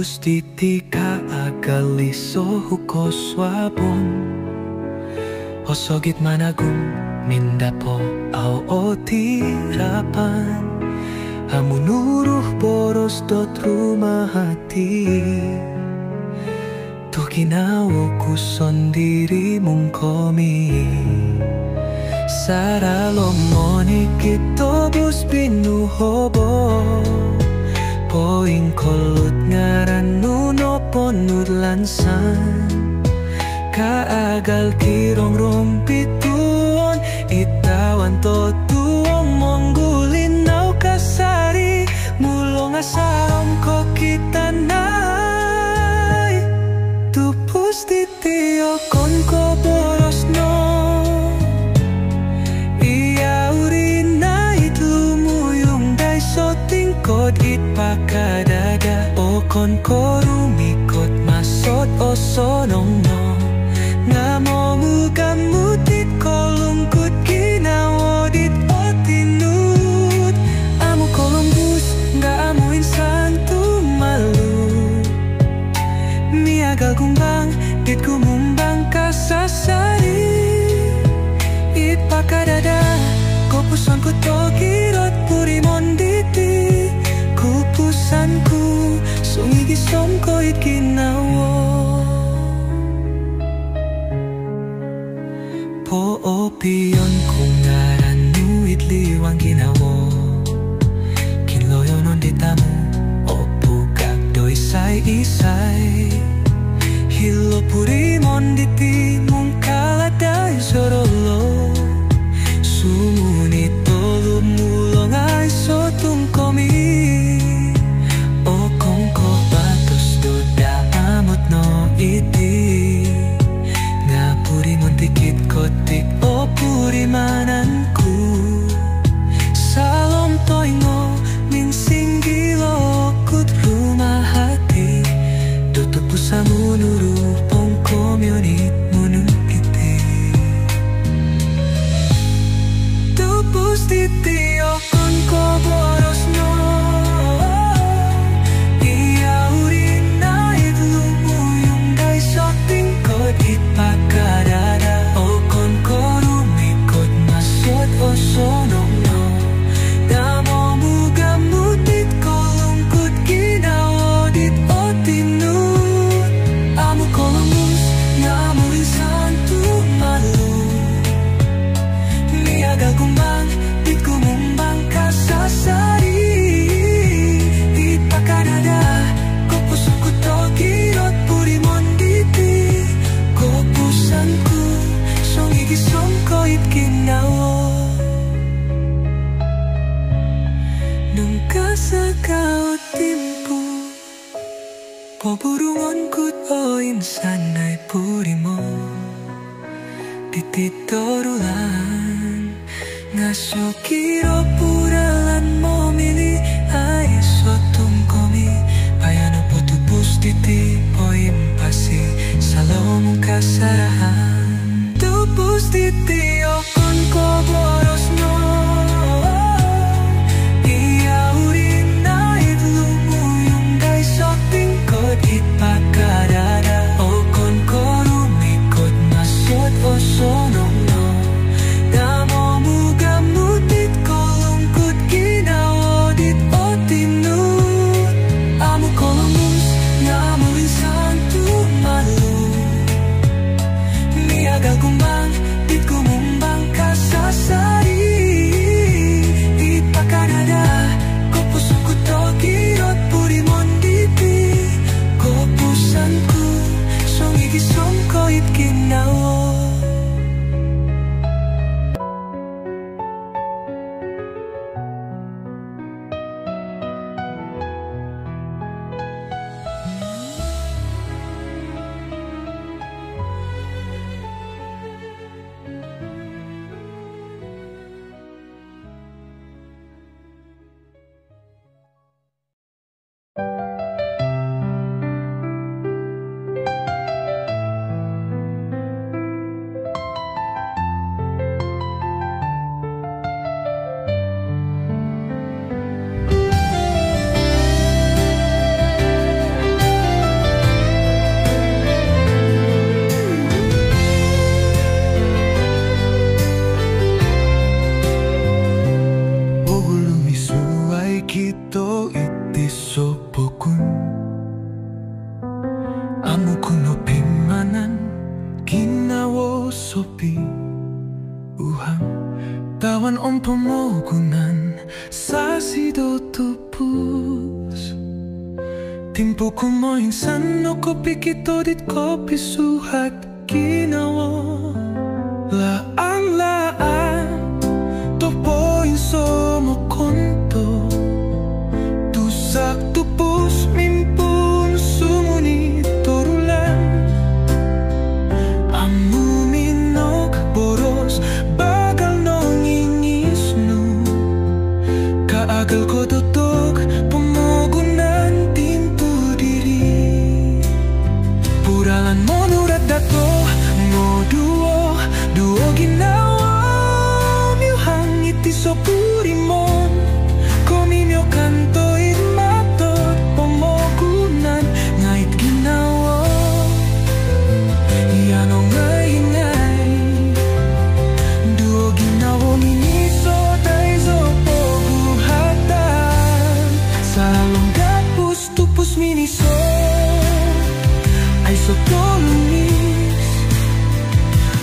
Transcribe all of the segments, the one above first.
Titika agaliso hukoswabon Osogit managum mindapo au otirapan Amunuruh boros dot rumah hati Tuh kinawo kuson dirimu komi Saralomoni kitobus binuhobo Poing kolut ngaran nuno ponut lansan Kaagal kirong rompituon Itawan to tuong monggulin nau kasari Mulong asarom ko kitanay Tupus titio kon ko boros no Iya urina itlumuyong day soting kod itpakadada O kon ko rumikot masot o sonong no Nga momugamutit kolungkut kinawodit o tinut Amu kolumbus nga amu insan tumalu Miagal kumbang dit kumumbang kasasari Itpakadada kopuson ku tokirot purimon diti Kupusanku sungigi somko it kinawo Po opion kung ngaran nuit liwang ginawo Kinloyo non ditamu o pugak doy isay Hilo purimon diti mong kaladay sorolo Sumunit tolo mulong ay sotong komi O kong ko batos do damot no iti Purimon tikit kotik o purimananku Salom toingo minsinggilo kut rumah hati Tutup pusa munuru pong komunit munukiti Tupus titi o kon ko boros no Iya urina itlumuyong day soting kod itpakadada O kon ko rumikot masot o sonong no Damo mugamutit kolungkut kinawodit o tinut Amu kolumbus nga amu insan tumalu Miagal kumbang dit kumumbang kasasari Itpakadada kopuson ku tokirot purimon diti Kopusanku songigi somko it kinawo Nung kasakao timpu Poburungon kut o insan ay purimo Dititorulan Ngaso kiro puralan mo mili Ay sotong komi Payano po tupus titi po impasi Salom kasarahan Tupus titi o kon ko boros no Iya urina itlumuyong day soting kod itpakadada O kon ko rumikot masot o sonong no Damo mugamutit kolungkut kinawodit o tinut Amu kolumbus nga amu insan tumalu Miagal kumbang dit kumumbang kasasari Itpakadada kopuson ku tokirot purimon diti Kopusanku songigi somko it kinawo sopi uhang tawan om pemogunan sasido tupus timpo kumo insan no kopi kitodit kopi suhat ginawa laan topo inso mo konto tusak tupus mimpun sumuni torulan amu minok boros bagal nongingisnu kaagal ko tutok pemogunan timpu diri puralan monurat dato mo duo ginawa miuhang iti sopurimon kominyo kanto matot pemogunan ngait ginawa yano ngay duo ginawa miniso daiso poguhatan salong gapus tupus miniso ay sotolunis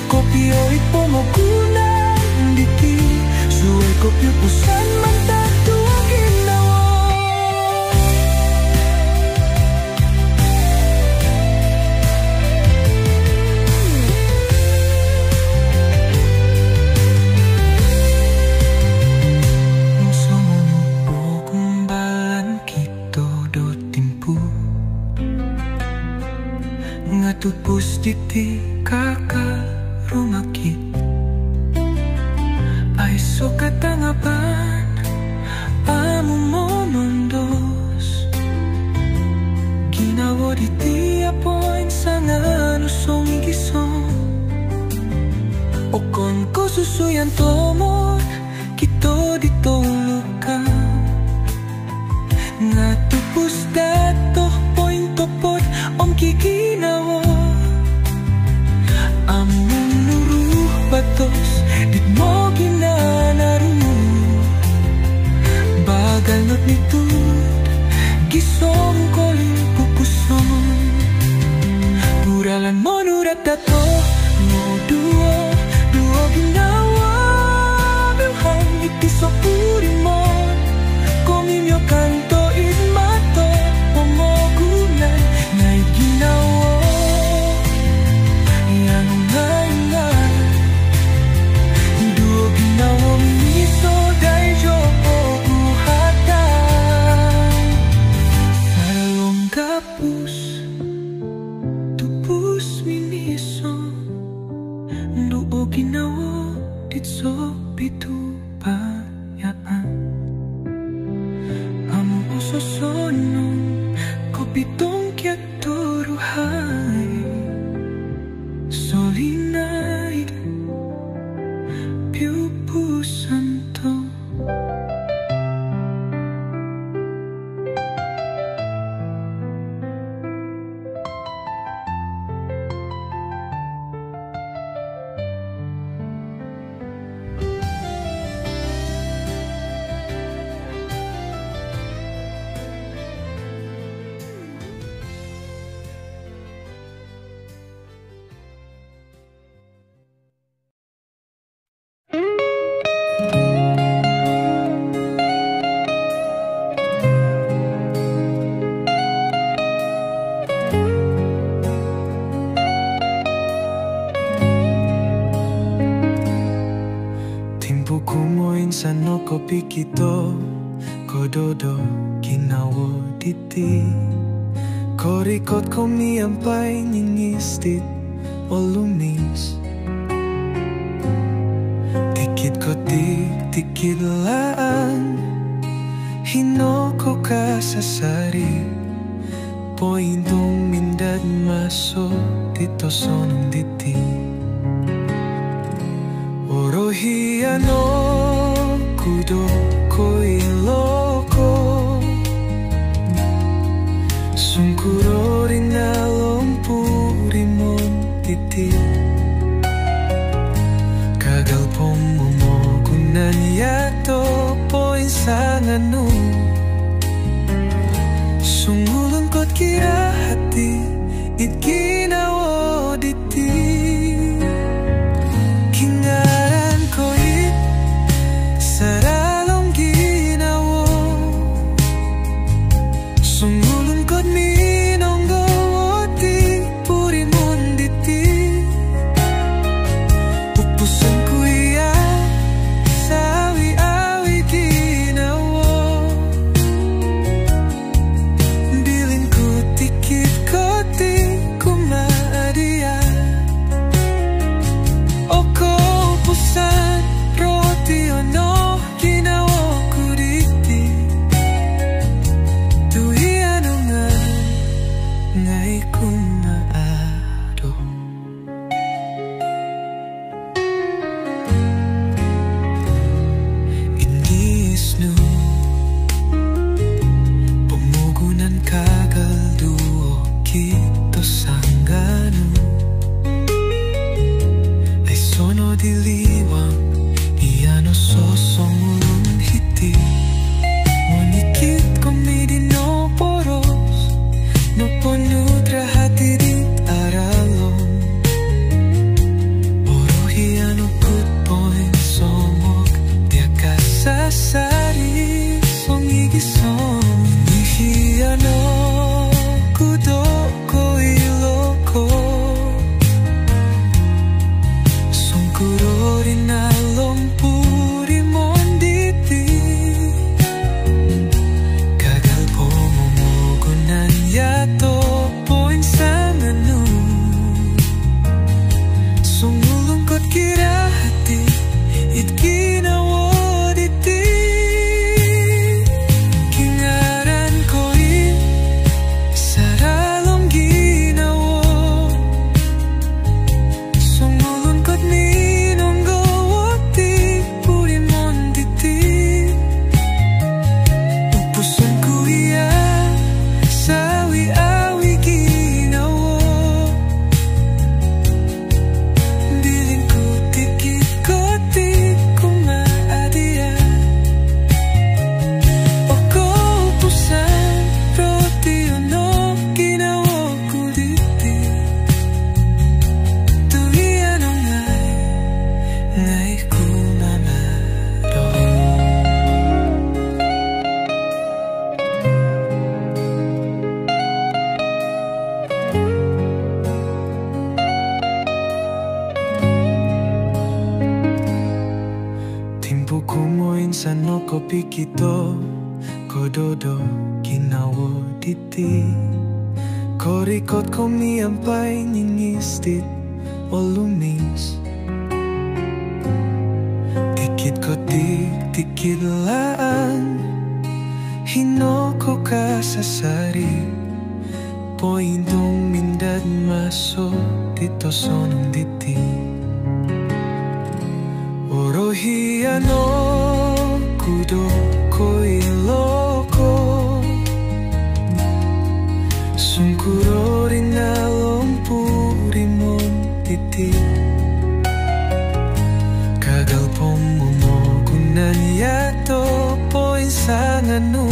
kopio ipomogunan diti suai kopio pusan mantat duo ginawa Musuh kumbalan kito do timpu ngatupus diti kakak rumakit ay sukatangapan amu momondos ginawa di tiap poin sangan usong igisong okon ko susuyan tomor kito ditolukan ngatupus datoh poin topot om kikinawa amun nuruh batos dit mo ginanaru bagal not nitud gisong koling pupuson puralan mo nurat dato mo duo ginawa bilhang iti sopurimon komimyo kanto mato pemogunan ngay ginawa yang ngay duo ginawa miso daijo poguhatan salong gapus tupus miniso duo ginawa ditso pitu payaan amu ososonong kopitong kiat turuhay solinay piupu santo Insan no kopi kito kododo ginawo diti korikot komi ampai nyingistit olumis tikit kotik tikit laan hinoko kasasari poindong mindad maso dito sonong diti orohiano kudo koi loko sungkuro rinalong purimon titi kagal pomomogunan yato poin sanganu sungulun kot kira hati it ginawa diti rinalong puri monditi gagal po mumugunan yato po insanganu sumulungkot kira hati it ginawa diti kingaran ko saralong ginawa sumulungkot ninong gawati puri monditi upusan ko iya sawi-awi ginawa bilin ko tikit-koti kung maadiya o ko upusan roti ono ginawa ko diti tuwian o ngay kumamaro Timpo kumo insan no kopi kito kododo ginawo diti korikot komi ampai nyingistit olumis tikit kotik tikit laan hinoko kasasari poindong mindad maso dito sonong diti Orohiano kudo ko iloko sungkuro rinalong puri monditi gagal po mumugunan yato po insanganu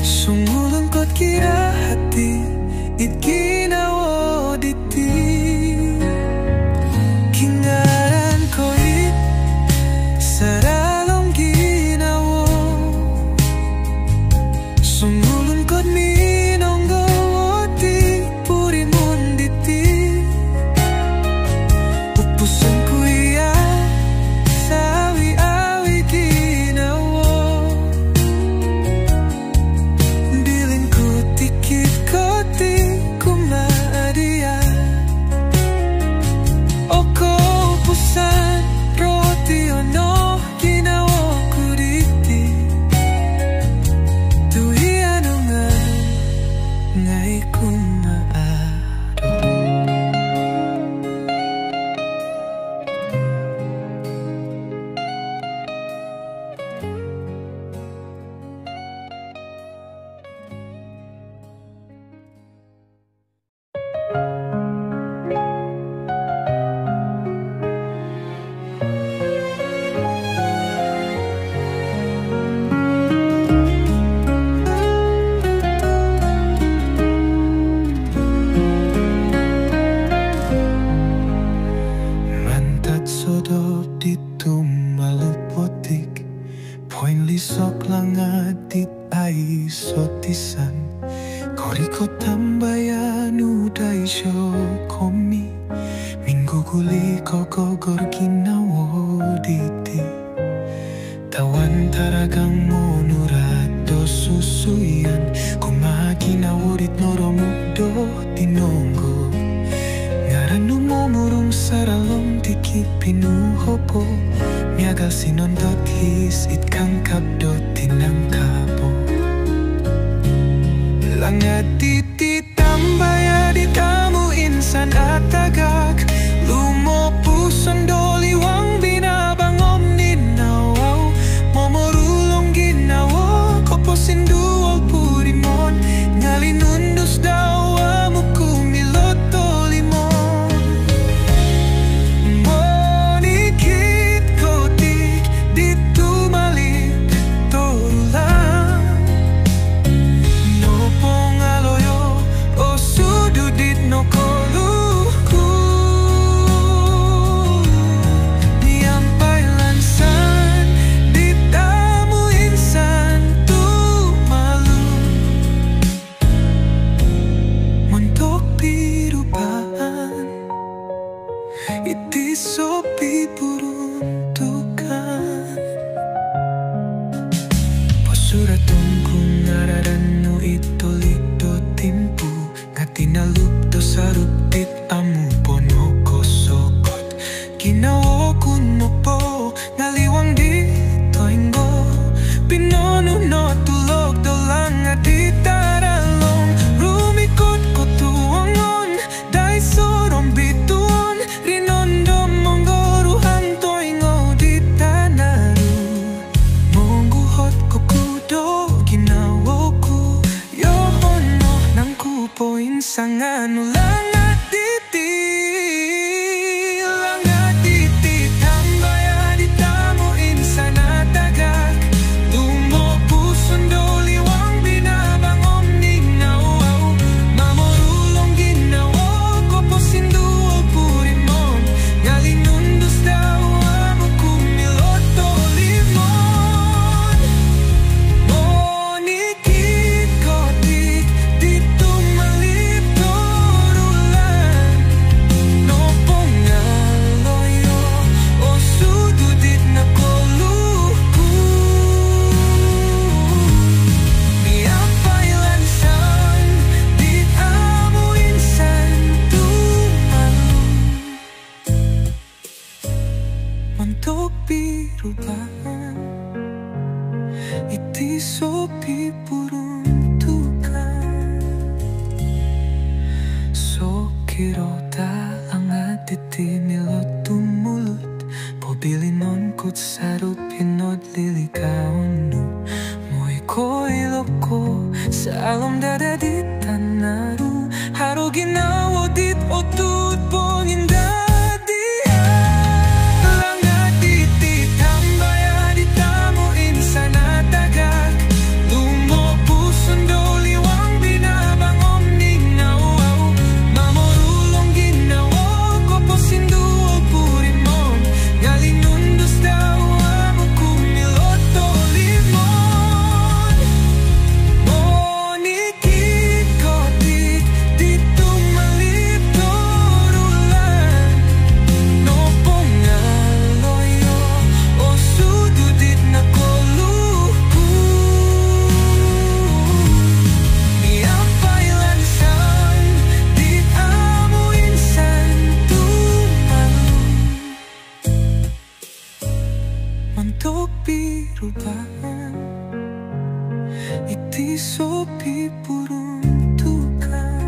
sumulungkot kira hati it ginawa diti kingaran ko saralong ginawa sumulungkot ninong gawati puri monditi upusan ko iya sawi-awi ginawa bilin ko tikit-koti kung maadiya o ko upusan roti ono ginawa ko diti tuwian o ngay kumaaro Mantat sodop dito malupotik Poin lisok langad dit ay sotisan Koriko tambayan uday syo komi Minggu guli kokogor ginawo diti Tawan taragang monurado susuyan Kumaginawurit noromugdo tinonggo Ngaran umumurong saralong dikit pinuhopo Miagal sinondot his itkang kabdot tinangkapo Langad titi tambaya di tamu insan at tagak Lumopu sondoliwang binabangom ninawaw Momorulong ginawa koposinduol purimon Ngalinundus daw amuku miloto limon Monikit kotik dito malik torulang No pongaloyo o sududit no koluku Niampay lansan ditamu insan tu malu Muntok pirupaan Iti so Ginawa kuno po ngaliwang di toinggo pinono no tulog dolang nga di taralong rumikot ko tuwangon dahil sorong bituon rinondo monggoruhan toingo di tanaru mongguhot ko kudo ginawa ko yohono nang kupoin sangan ulang untuk birubah iti sopi peruntukan so kirota angat iti milot tumulut pobilinon kut sarut pinot lilikaon moy ko iloko sa alam dada di tanaru haro ginawa dit otut ponginda untuk birubah iti sopi peruntukan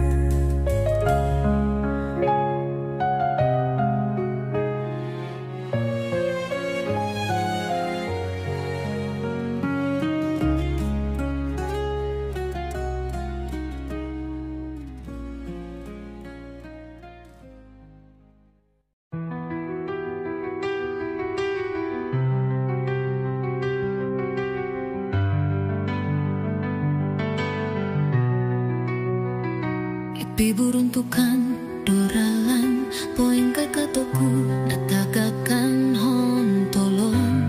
Biburuntukan doralan poing kakatoku natagakan hontolon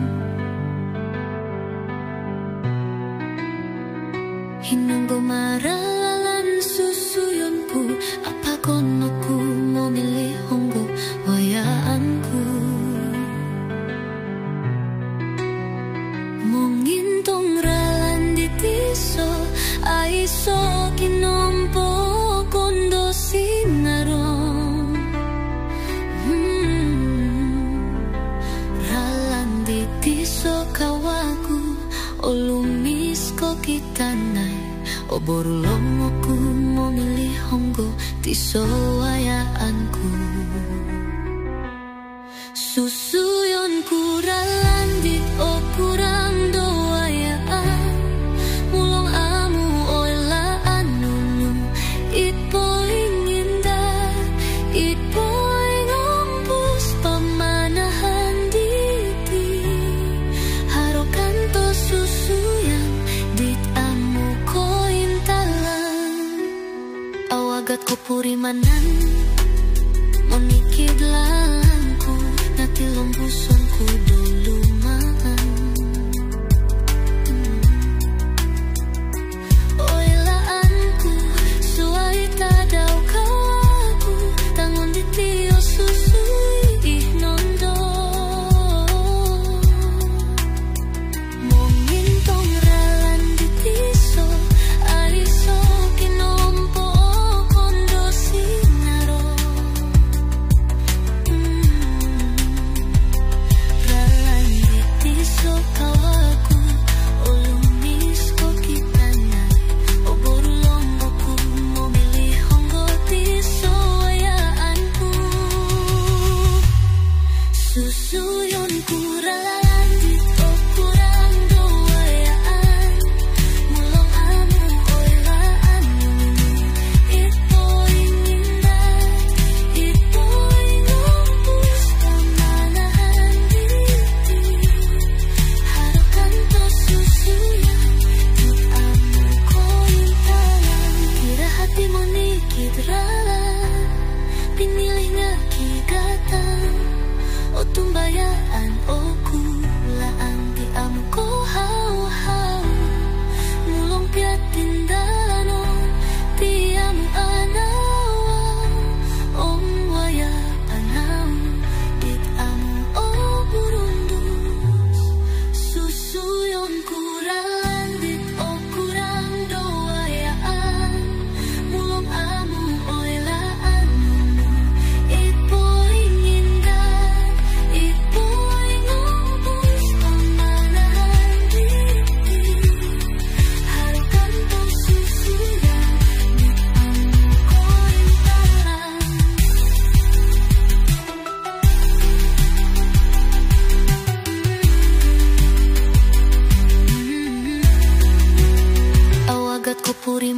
hinunggo maralan susuyonku apa konoku memilih honggo wayaanku mongintong ralan di tiso aiso kinompo sinarong ralan di tiso kawaku olumis ko kitanay oborulong aku memilih honggo tiso wayaanku susuyonku ralan di okurang doayaan mulong amu oilaan nunu ipo agat ko purimanan monikid langku natilong puso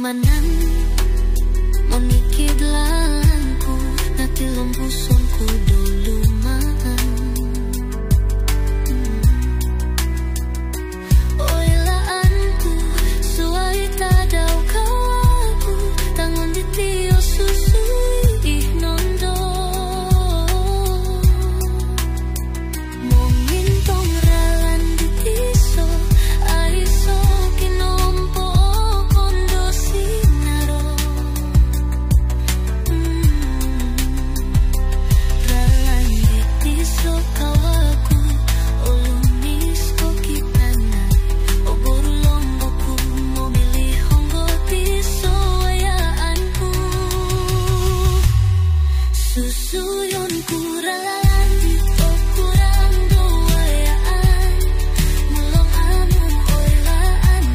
manan monikid langku natilong pusongku dulumaan. Oilaanku suai tadaw kawaku tangon ditiyo susui ihnondo. Mongintong ralan ditiso aiso kinompo kondo sinaro. Ralan ditiso kawaku olunis ko kitana oborulomboku momilih honggo tiso ayaanku. Susuyon kuralan o kurang doayaan mulong amo oilaan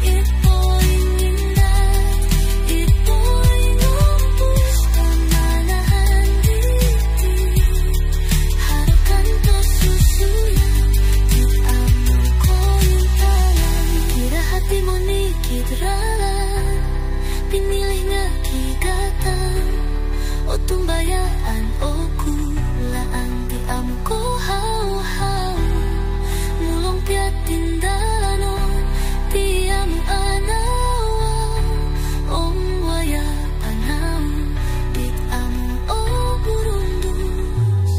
ipoing indah ipoing umpus pamanahan diti harakan to susuyan di amo ko intalan kira hati mo ni kidralan pinilih nga kigatan o tumbayaan o kulaan di amo ko hau-hau mulong piat tindalanon di amo anawan om waya panaw di amo o burundus.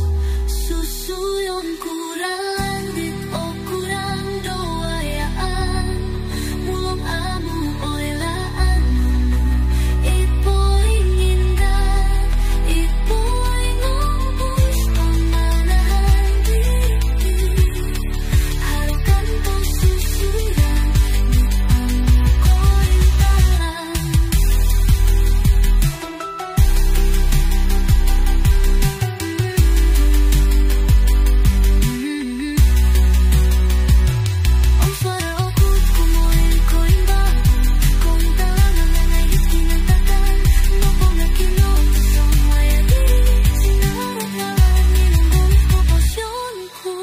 Susuyon kuralan dit o kurang doayaan mulong amo oilaan ipoing indah ipoing umpus pamanahan diti harakan to susuyan di amo ko intalan. Ang suara okut kumoy ko imbago ko intalan ang ngayit kinantakan nopong na kinotosong maya diri sinarap-narap ninong proporsyonku.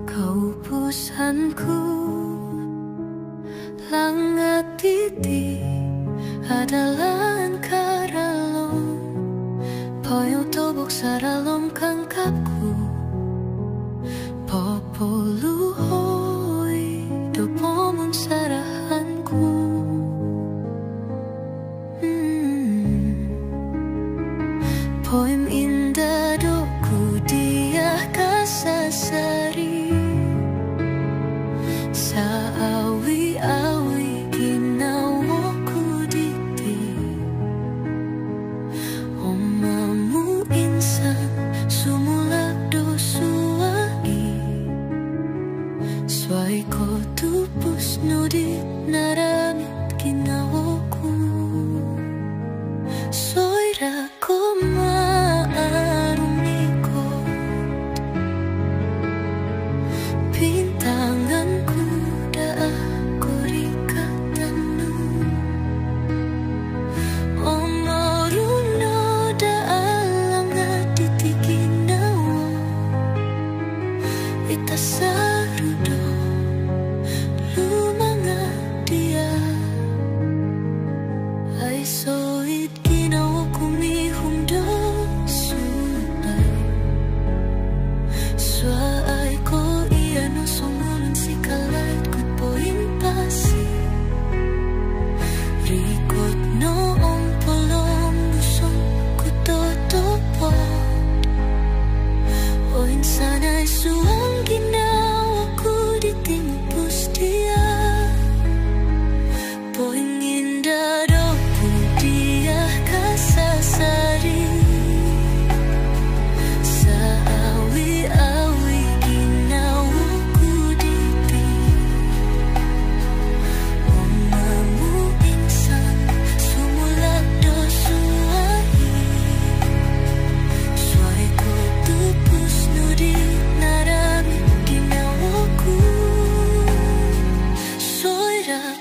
Kaupusanku langat titi adalah karalom poyo tobok saralom kangkapku popoluhoy dopomon sarahanku. Poem indah doku dia kasasari sa awi-awi ginawaku diti omamu insan sumulak do suai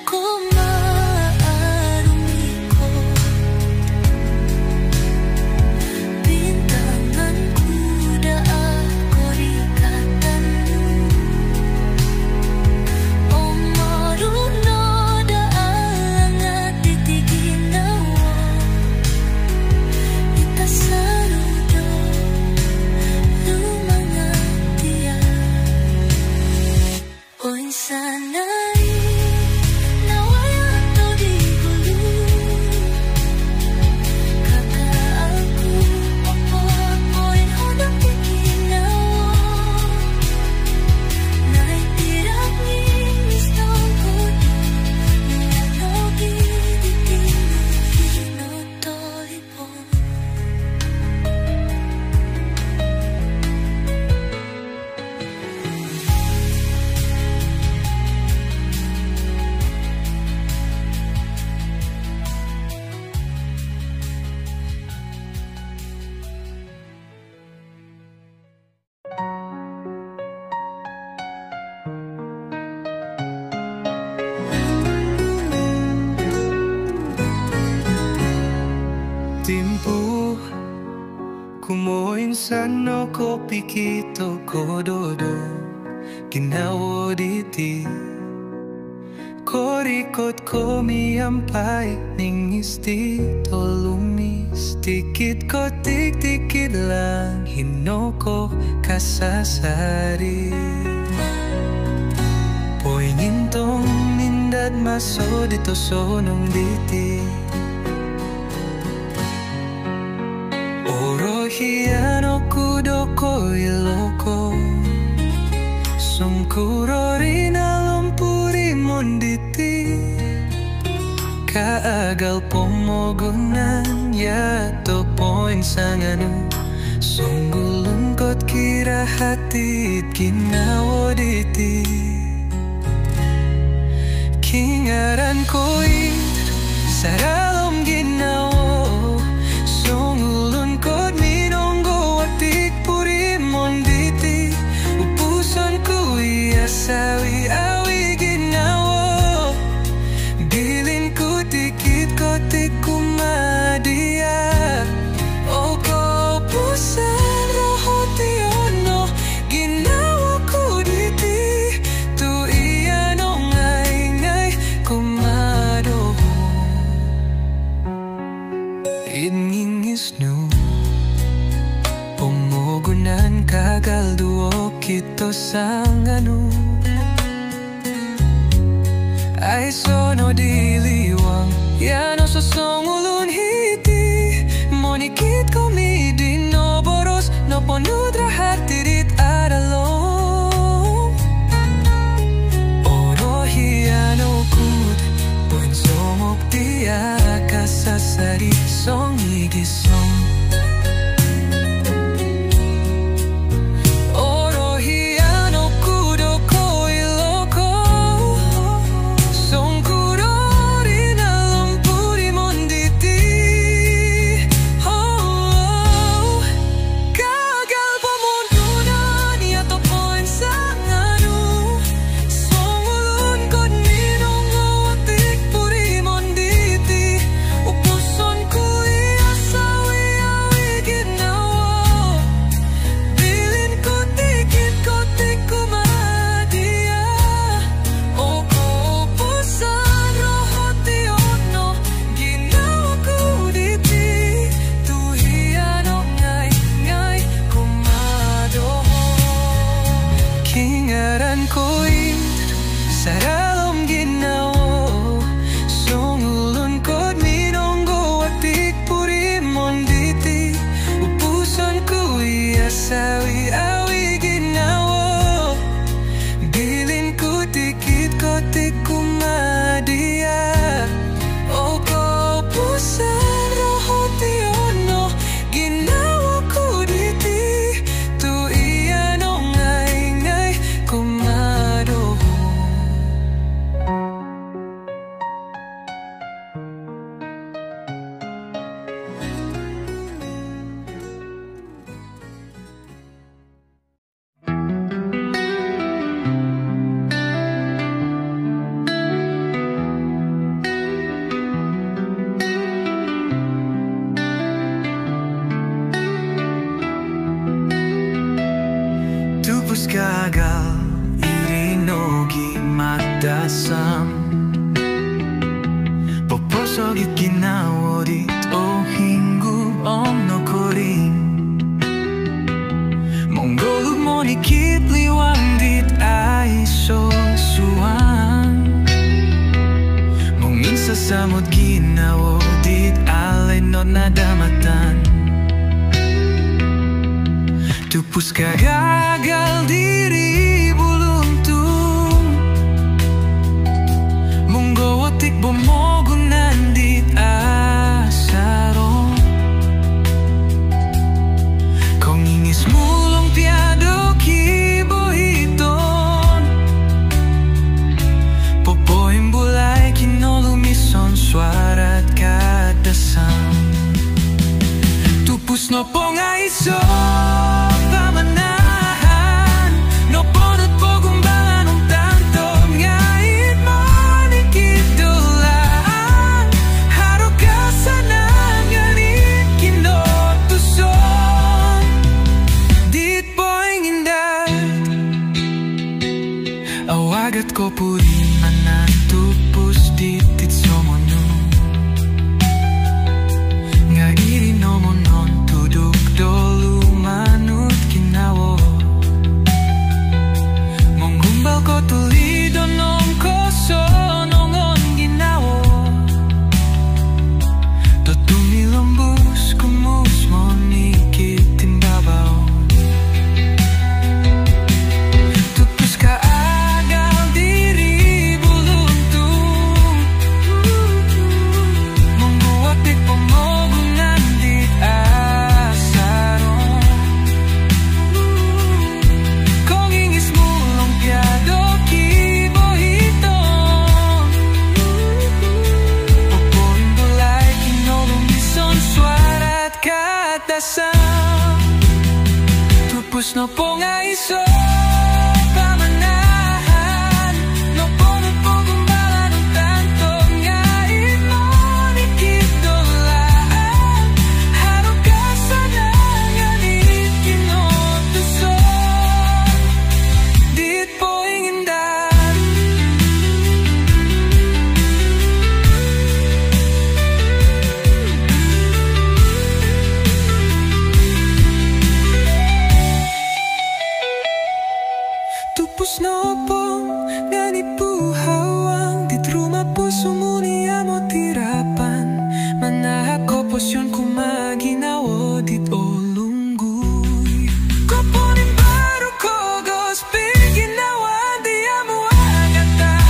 ko maarumi ko. Bintangan kuda ako rikatanmu. O maruno da alangat titiginawa. Ita sarudo lumangatia. Oy sana'y nawaya to di hulu. Kata aku opo ako'y hodang tiginawa. Na'y tirang inis ng kudo. Nilanogi di tinutolipon. Timpu kumoinsan no ko pikito kododo ginawo diti korikot ko miampay ning isti tolumis tikit ko tik-tikit lang hinoko kasasari poingintong nindad maso dito sonong diti Orohiano kudo ko iloko Sungkurori na lumpuri monditi Kaagal pomogunan yato poin sanganu Sunggulungkot kira hatit ginawo diti Kingaran ko saralom ginawo Sungulun ko minonggo atik puri monditi Upusan ku sawi awi ginawo Bilin ku tikit kotik kumadia O ko pusan rohoti ono ginawo ku diti Tu iya no ngay kumado Ingingis nu Pomogunan kagal duo kito sanganu Ay sono diliwang Yano sosongulun hiti Monikit komidi no boros No ponudra hatirit adalong Orohiano kud Poin somok dia kasasari Song igisong Upuson ku iya sawi samot ginawa dit alay no nadamatan. Tupus kagagal diri buluntung munggo watik bomogunan dit asaro kong ingis mulong piado kibohiton popoim bulay kinolumison suarat kadasam tupus no pongaiso pamanahan no ponot pogumbangan tanto ngait mo nikidulaan haro ka sana ngalit kinotuson dit poing indat awagat ko puri manatupus ditit somono nga iri no monon tuduk dolu manut kinawo monggumbal ko tulido nong koso nongon ginawo to tumilambus kumus mo nikitin babaw tupus ka agal diri buluntung mongguwapit pomogunan di asaro kong ingis mulong piado kibohiton popoing bulay kinolumison suarat kadasam tupus no pongaiso pamanahan no ponot pogumbalan tanto ngait mo nikidulaan haro ka sana ngalit kinotuson dit poing indan tupus no pong nganipu hawang dit rumah po sumuni amo tirapan manahak ko posyon kumaginawo dit olungguy koponin baru ko gospel ginawa di amo agatan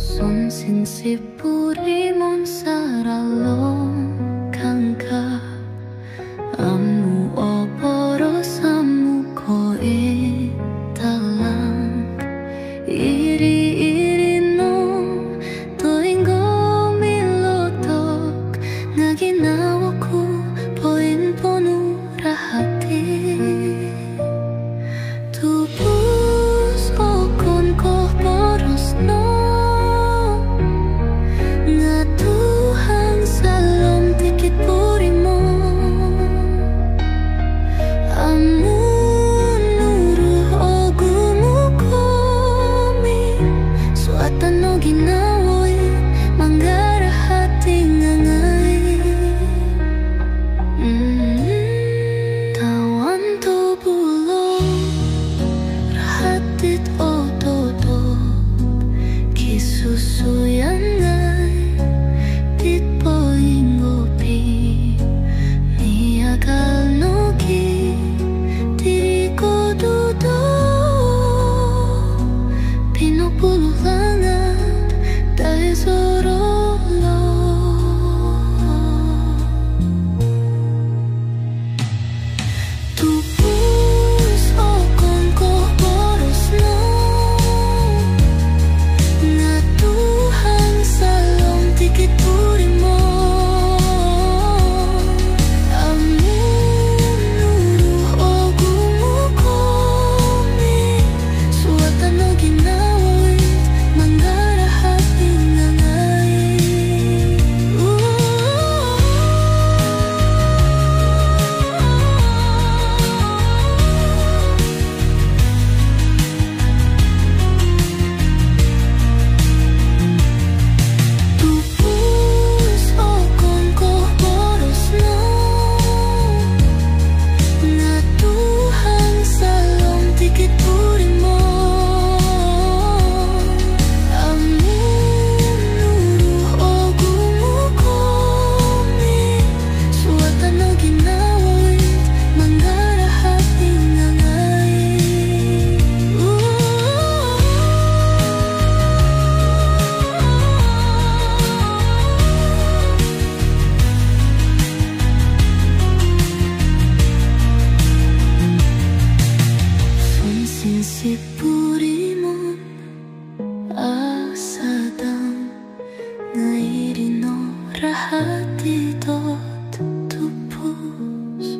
Son sin sipuri mon saralong kangka amu oporo samu ko talang iri no toingo milotok naginawa ko poin ponu rahati tupus okon ko poros no Sinsipurimon asadang ngairi no rahati dot tupus.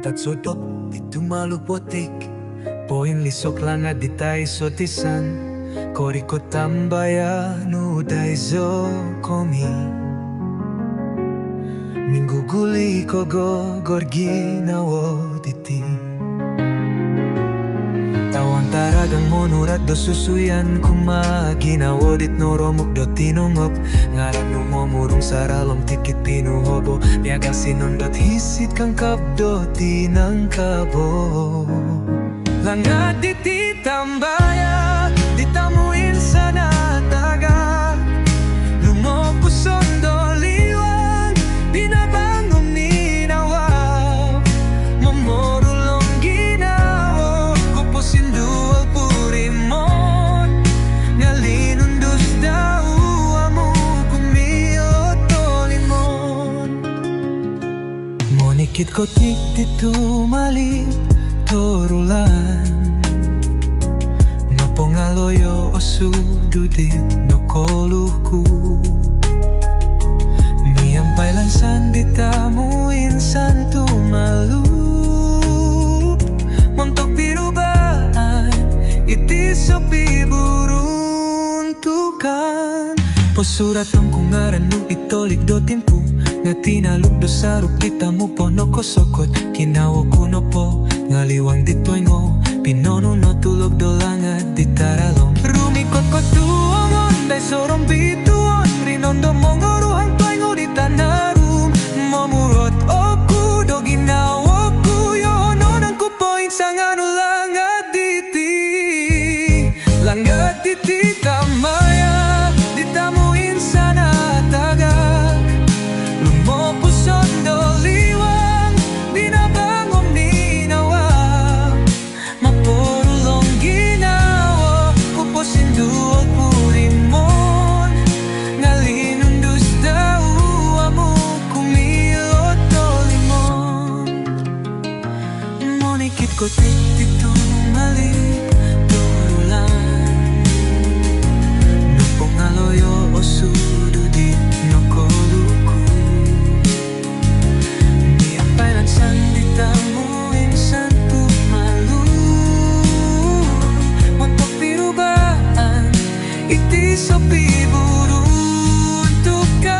Tatsodot, di tumalupotik Poin lisok lang di tayo sotisan Koriko tambaya no daizo komi Minggu guli kogo gorgi nawo diti Tawang taragang monurat do susuyan kumaginawo dit noromuk do tinongop Ngaran numomurung saralom tikit pinuhobo Biagang sinundot hisit kang kapdo tinangkabo Langat diti tambaya ditamuin sana taga Lumopuson do liwan binabangong ninawa Mamorulong ginawa kupusin dual purimon Ngalinundus daw amo kumilot to limon Monikit ko tik dito mali torulan Pongaloyo o sududin no koluku Miyampay lansan ditamuin san tumalup Montok birubaan iti sopi buruntukan Posurat ang kungaran no itolik do timpu Nga tinaluk do sarup ditamu po no kosokot Kinawo kuno po ngaliwang ditoy ngo Pinono no tulog do langat di taralong Rumikot ko tuongon day sorong bituon Rinondo mongoruhang tuengo di tanarum Momurot oku do ginawa ku Yono nang kupoin sang anu langat diti Langat diti tamaya ditamuin sana tagak Lumopuson do liwang binabangong ninawa Mapurulong ginawa kuposin dual purimon Ngalinundus daw amo kumilot do limon Monikit ko tito mali turulan Nupongaloyo o sududin no koluku Miyampay lansan ditamuin san tumalu Montok pirubaan iti sopi buruntukan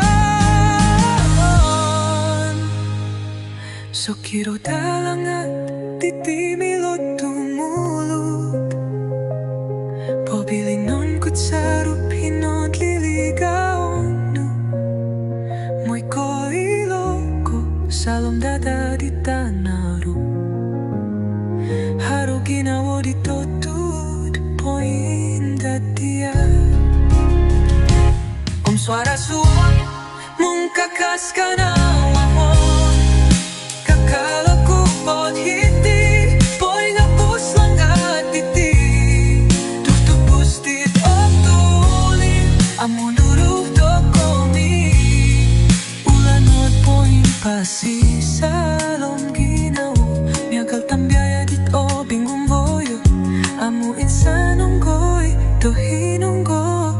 Sokiro dalangat titi milot tumulog Pobilinon kut sarup hinod liligaon Moy ko iloko salom dada di tanaru Haro ginawo di totud poin dadia Suara suon mung kakas ka na wamon Kakala ko pot hiti Poy nga pus lang at titi Tutupus dit of tulin Amo nuruf do komi Ulanot poy pasisalom ginaw Miagal tambyaya dit o bingong boyo Amo insanong goy do hinunggo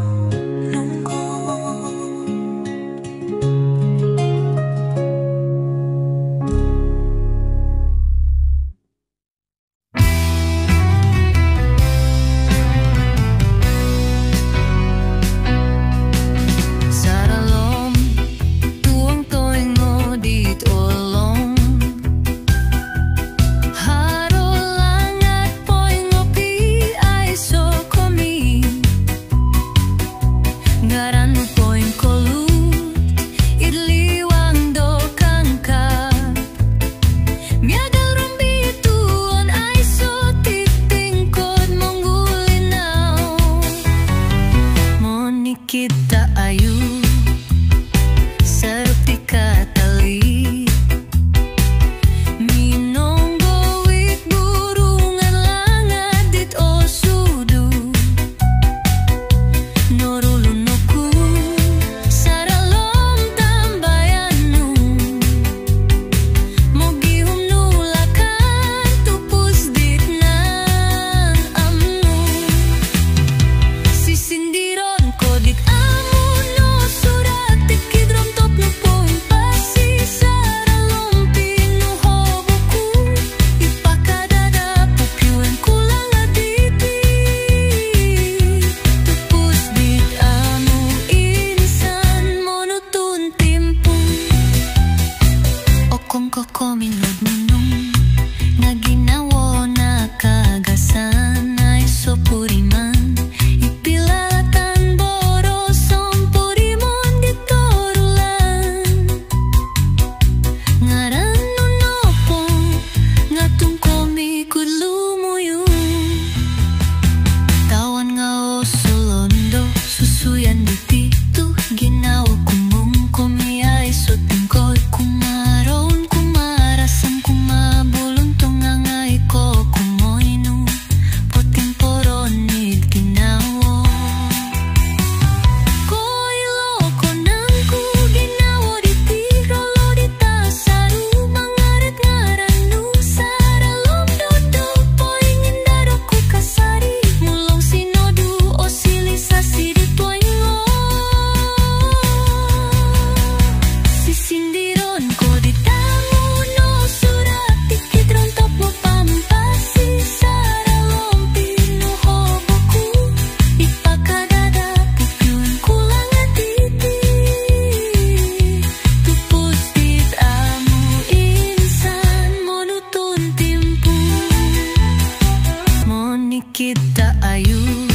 kita ayu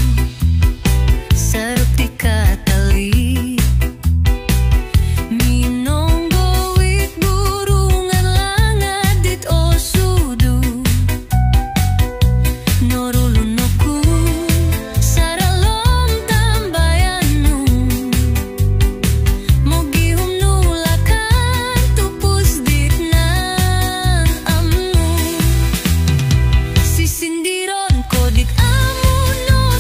saruk di katali minonggo wit burungan langad dit o sudu norulunoku saralom tambayanu mogihum nulakan tupus dit na amu sisindiron ko dit amo no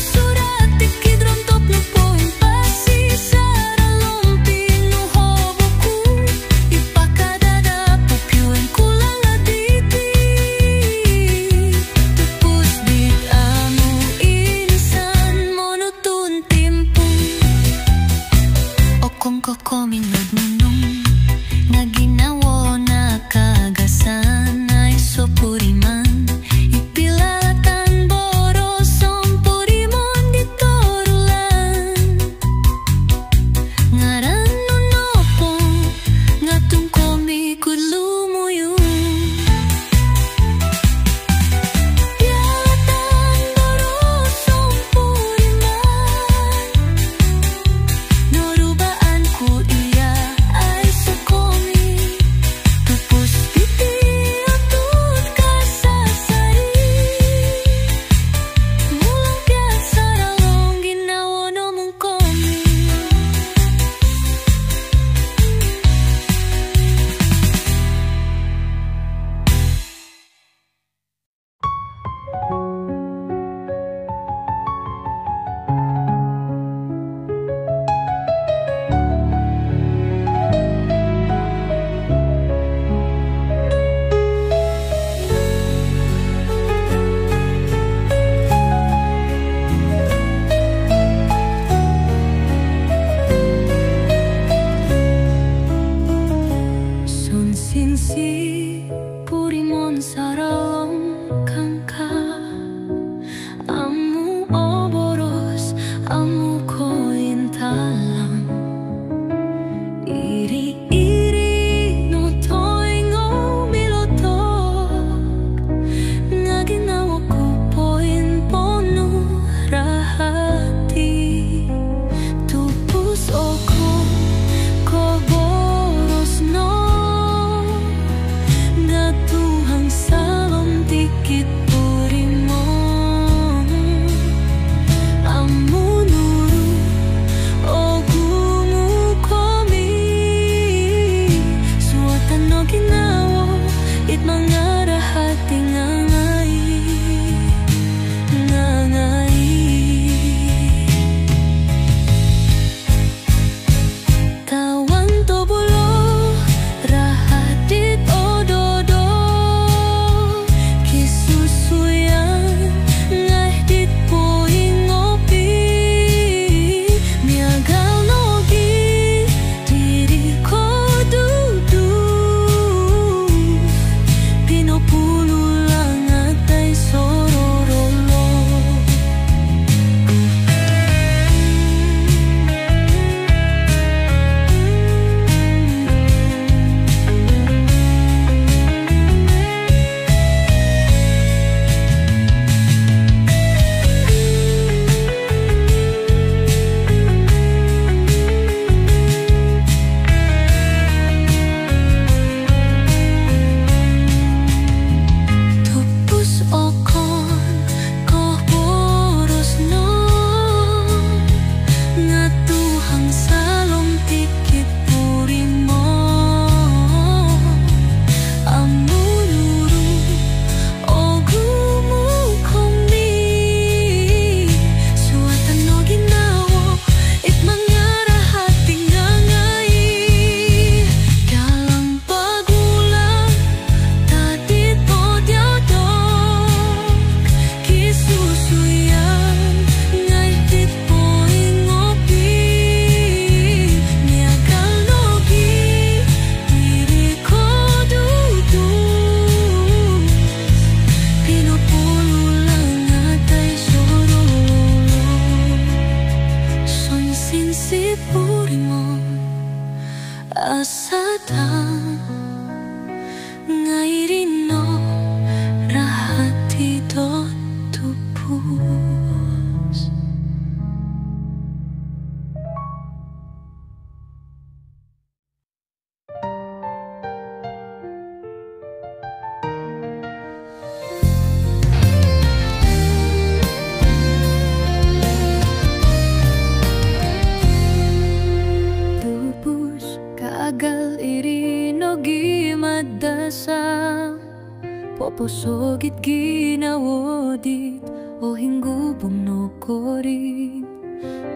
posogit ginawodit o hinggubong no korin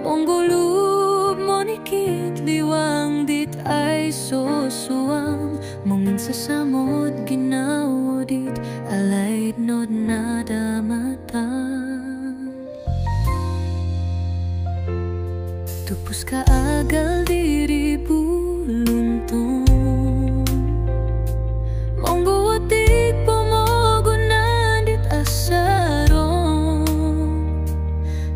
Monggulub monikit liwang dit ay sosuang Mongin sa samod ginawodit alay nod nadamatan Tupus ka agal diri buluntong Mongguwatik pomogunan dit asarong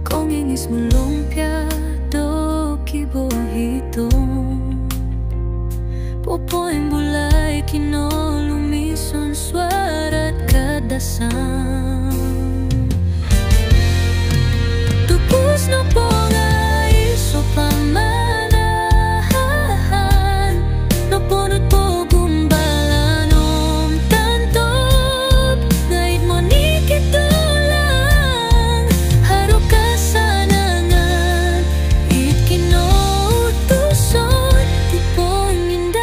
Kong ingis melumpia do kibohitong Popoing bulay kinolumison suarat kadasan Tupus no pongay so pamanahan No punot po gumbalanom Tantop ngait mo nikitulang Haro ka sanangan It kinutuson Di pongindat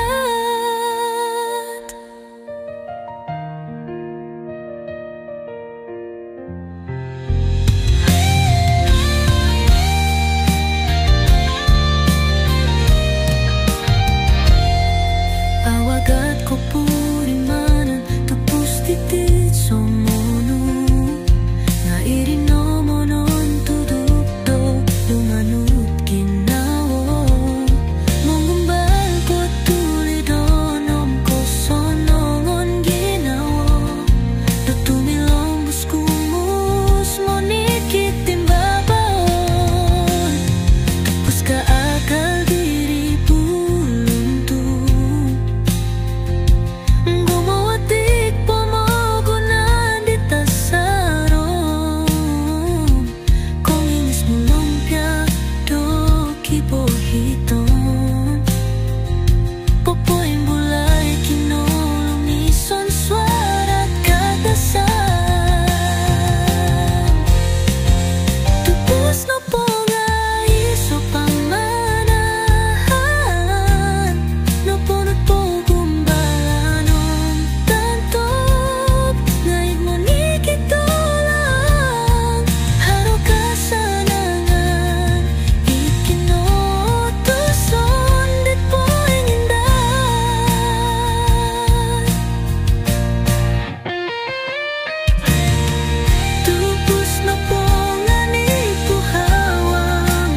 Awagat ko purimanan Tupus titit somono Nga irinomonon tudukdo Lumanut ginawo Mongumbal ko tulidonom ko sonongon ginawo Tutumilombus kumus Monikit timbabaon Tupus ka akal diri buluntung Gumawatik pomogunan di tasarong Kung ingis mo lumpia do kibohiton Popoing bulay kinolumison suarat kadasan Tupus no pongay so pamanahan No punot po gumbalanom Tantop ngait mo nikitulang Haro ka sanangan It kinutuson Dit poingindat Tupus na pongan ipuhawang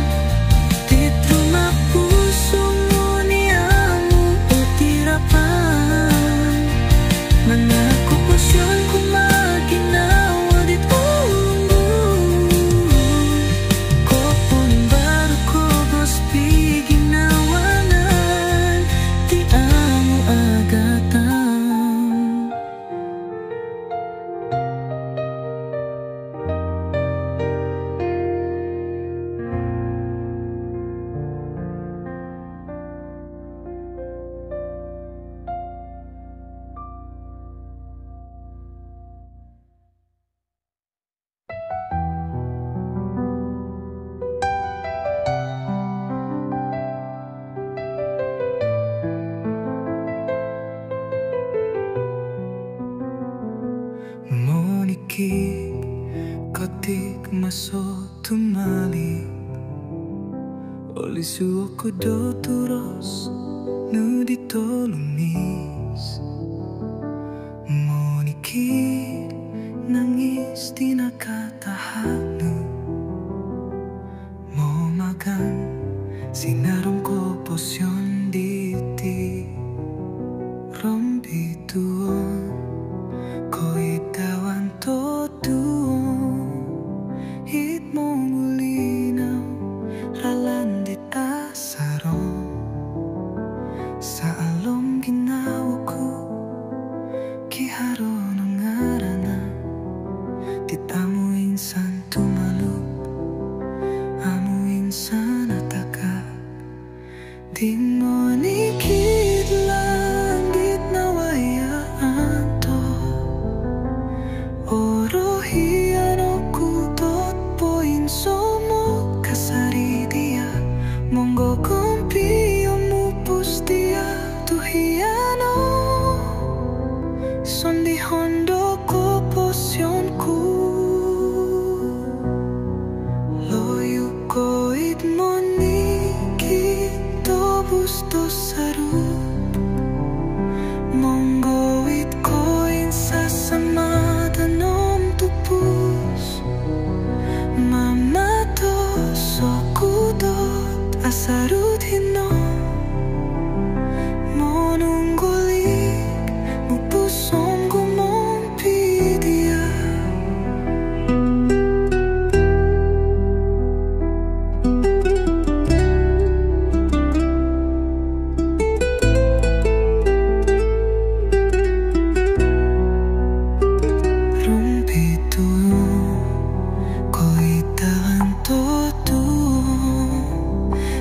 Dit rumah puso mo niyamu o tirapan Mga kupasyon kumaginawa dit umbu Kopon baru kobos piginawanan Di amo agatan Monikit katik maso tumali Olisu ako do turos no dito lumis Monikit nangis di nakatahano Momagan sinarong ko posyon diti Rombituon Ko itawan todo Hit mong ulinaw Ralandit asaro Sa alom ginawa ko Kiharo ng arana Tit amo insan tumalog Amo insan ataka Di mo nikit lang Dit nawayaan to Orohian aku tot poin somo kasari dia Monggo kumpi omupus dia tuhiano Sondi hondo ko aku. Loyo ko'y moniki tobus to sarup. Monggoit ko'y sasama tanom tupus. Mama to sokudot asarut hino. Monunggolik mupusong gumompidia. Rumpitu ko'y tanto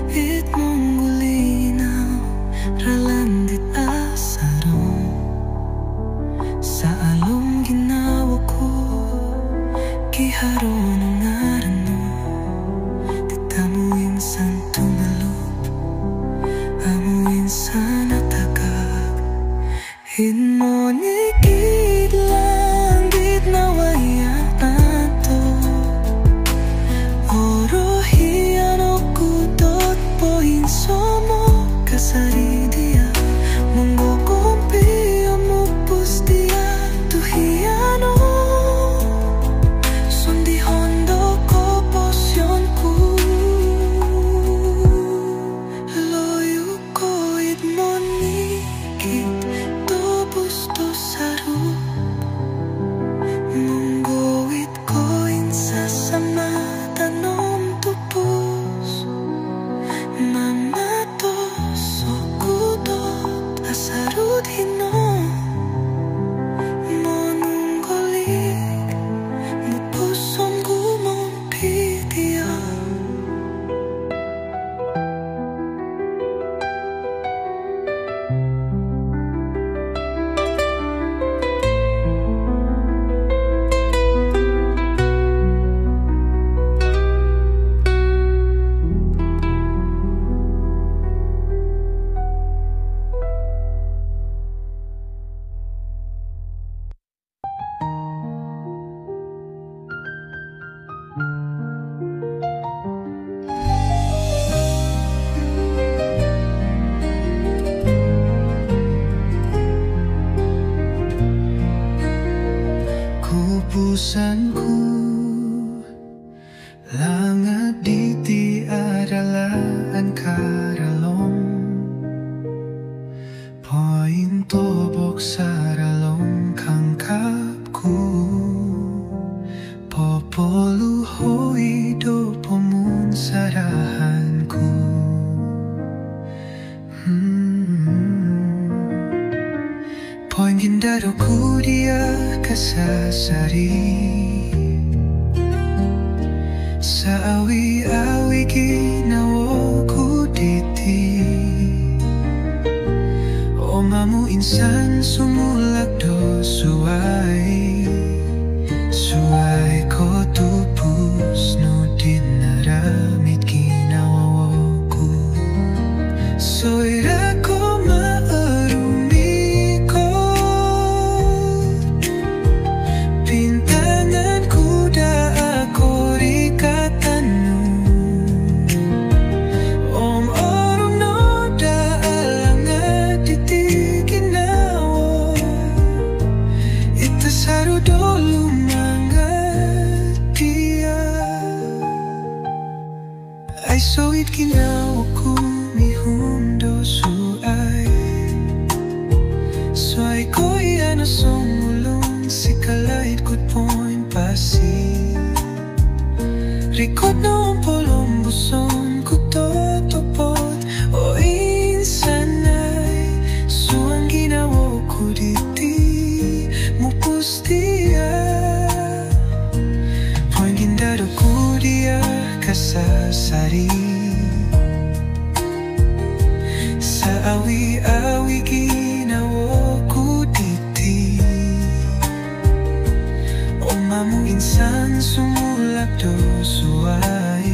it monggulinaw ralandit asarong. Sa along ginawa ko kiharon ang ngaran mo. Titamuin santo malup amuin sana tagag. Hinmonikid langit na wayan tanto. Orohian okudot poin somo kasaridia. Munggo kumpi amupus dia tuhiano. Sundi hondo ko posyonku. Loyo ko'y monikit tobus to sarup. Munggoit ko'y sasama tanom tupus. Mama to sokudot asarut hino. Monunggolik mupusong gumompidia. Kupusanku langit di adalaan karalong. Poin tobok saralong kangkapku. Popoluhoi do pomun sarahanku. Poin gindaroku dia kasasari. Sa awi-awi ginawa ko diti. Omamu insan sumulak do suway. Suway ko tupus no dinaramit ginawa ko. Soira ko maarumi ko. Pintangan kuda ako rikatanu. Om orong no da alangat itiginawa. Ito sarudolo mga dia. Ay so'y ginawa ko mihundo suay. Suay ko'y ano sumulong si kalait kut poin pasi. Rikot noong polong buson kutotopot o insanay. Suang ginawa ko diti mupus dia. Poin gindado ko dia kasasari. Sa awi-awi ginawa ko diti. Omamu insan sumulak do suway.